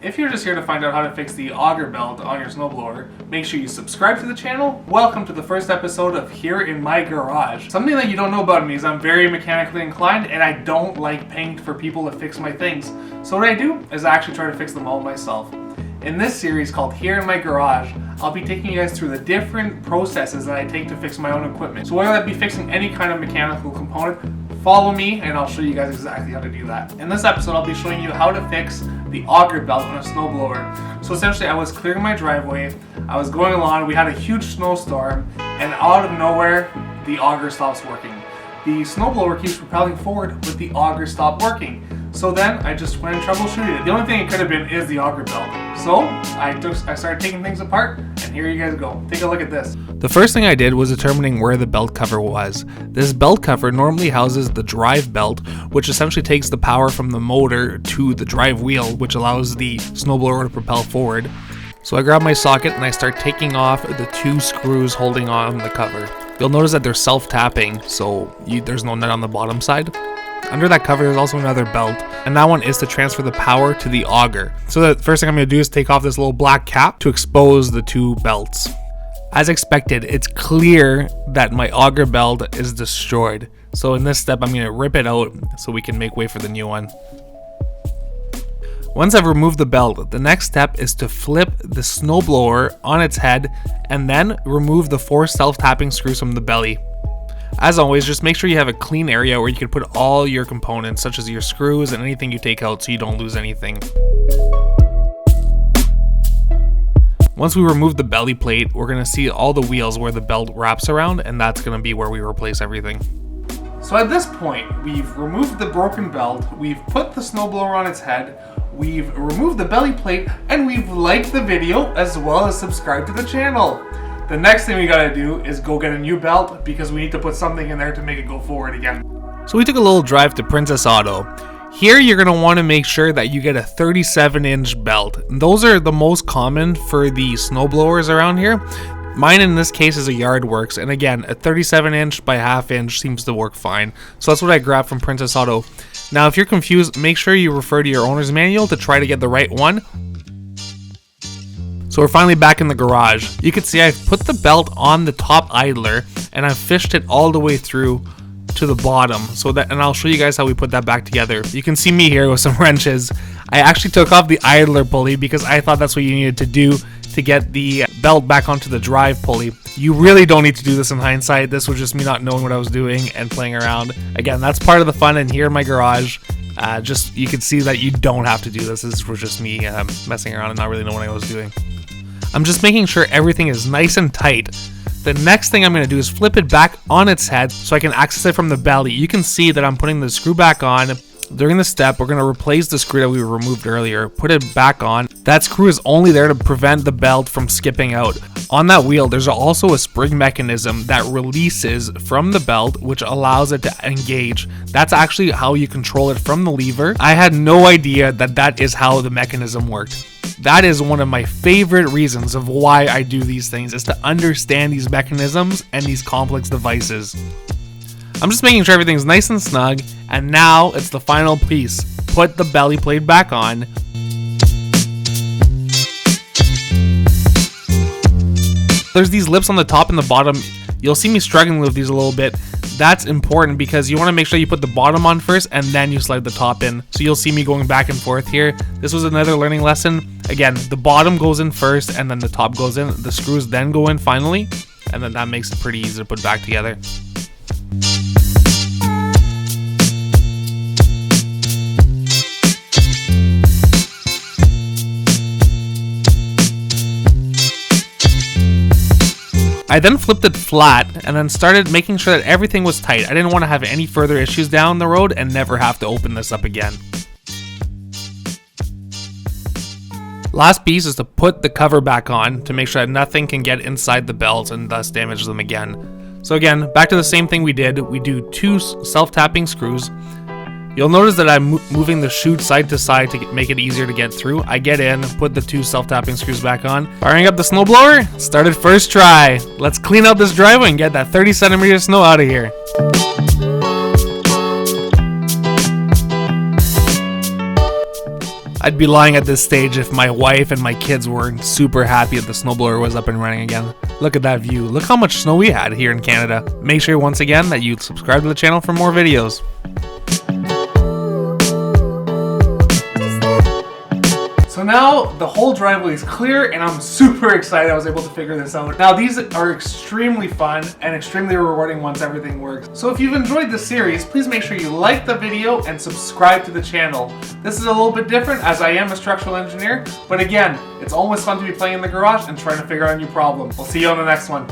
If you're just here to find out how to fix the auger belt on your snowblower, make sure you subscribe to the channel. Welcome to the first episode of Here in My Garage. Something that you don't know about me is I'm very mechanically inclined and I don't like paying for people to fix my things. So what I do is I actually try to fix them all myself. In this series called Here in My Garage, I'll be taking you guys through the different processes that I take to fix my own equipment. So whether that be fixing any kind of mechanical component, follow me and I'll show you guys exactly how to do that. In this episode, I'll be showing you how to fix the auger belt on a snowblower. So essentially, I was clearing my driveway, I was going along, we had a huge snowstorm, and out of nowhere, the auger stops working. The snowblower keeps propelling forward, but the auger stopped working. So then I just went and troubleshooted it. The only thing it could have been is the auger belt. So I started taking things apart, and here you guys go. Take a look at this. The first thing I did was determining where the belt cover was. This belt cover normally houses the drive belt, which essentially takes the power from the motor to the drive wheel, which allows the snowblower to propel forward. So I grab my socket and I start taking off the two screws holding on the cover. You'll notice that they're self-tapping, so there's no nut on the bottom side. Under that cover, there's also another belt, and that one is to transfer the power to the auger. So the first thing I'm going to do is take off this little black cap to expose the two belts. As expected, it's clear that my auger belt is destroyed. So in this step, I'm going to rip it out so we can make way for the new one. Once I've removed the belt, the next step is to flip the snowblower on its head and then remove the 4 self-tapping screws from the belly. As always, just make sure you have a clean area where you can put all your components, such as your screws and anything you take out, so you don't lose anything. Once we remove the belly plate, we're going to see all the wheels where the belt wraps around, and that's going to be where we replace everything. So at this point, we've removed the broken belt, we've put the snowblower on its head, we've removed the belly plate, and we've liked the video as well as subscribed to the channel. The next thing we gotta do is go get a new belt because we need to put something in there to make it go forward again. So we took a little drive to Princess Auto. Here you're gonna wanna make sure that you get a 37-inch belt. Those are the most common for the snowblowers around here. Mine in this case is a Yardworks, and again, a 37-inch by half-inch seems to work fine. So that's what I grabbed from Princess Auto. Now if you're confused, make sure you refer to your owner's manual to try to get the right one. So we're finally back in the garage. You can see I've put the belt on the top idler and I've fished it all the way through to the bottom. And I'll show you guys how we put that back together. You can see me here with some wrenches. I actually took off the idler pulley because I thought that's what you needed to do to get the belt back onto the drive pulley. You really don't need to do this in hindsight. This was just me not knowing what I was doing and playing around. Again, that's part of the fun in Here in My Garage. You can see that you don't have to do this. This was just me messing around and not really knowing what I was doing. I'm just making sure everything is nice and tight. The next thing I'm going to do is flip it back on its head so I can access it from the belly. You can see that I'm putting the screw back on. During this step, we're going to replace the screw that we removed earlier, put it back on. That screw is only there to prevent the belt from skipping out. On that wheel, there's also a spring mechanism that releases from the belt, which allows it to engage. That's actually how you control it from the lever. I had no idea that is how the mechanism worked. That is one of my favorite reasons of why I do these things, is to understand these mechanisms and these complex devices. I'm just making sure everything's nice and snug, and now it's the final piece. Put the belly plate back on. There's these lips on the top and the bottom. You'll see me struggling with these a little bit. That's important because you want to make sure you put the bottom on first and then you slide the top in. So you'll see me going back and forth here. This was another learning lesson. Again, the bottom goes in first and then the top goes in. The screws then go in finally, and then that makes it pretty easy to put back together. I then flipped it flat and then started making sure that everything was tight. I didn't want to have any further issues down the road and never have to open this up again. Last piece is to put the cover back on to make sure that nothing can get inside the belts and thus damage them again. So again, back to the same thing we did. We do 2 self-tapping screws. You'll notice that I'm moving the chute side to side to make it easier to get through. I get in, put the 2 self-tapping screws back on. Firing up the snowblower, started first try. Let's clean out this driveway and get that 30 centimeter snow out of here. I'd be lying at this stage if my wife and my kids weren't super happy that the snowblower was up and running again. Look at that view. Look how much snow we had here in Canada. Make sure once again that you subscribe to the channel for more videos. So now the whole driveway is clear and I'm super excited I was able to figure this out. Now these are extremely fun and extremely rewarding once everything works. So if you've enjoyed this series, please make sure you like the video and subscribe to the channel. This is a little bit different as I am a structural engineer, but again, it's always fun to be playing in the garage and trying to figure out a new problem. We'll see you on the next one.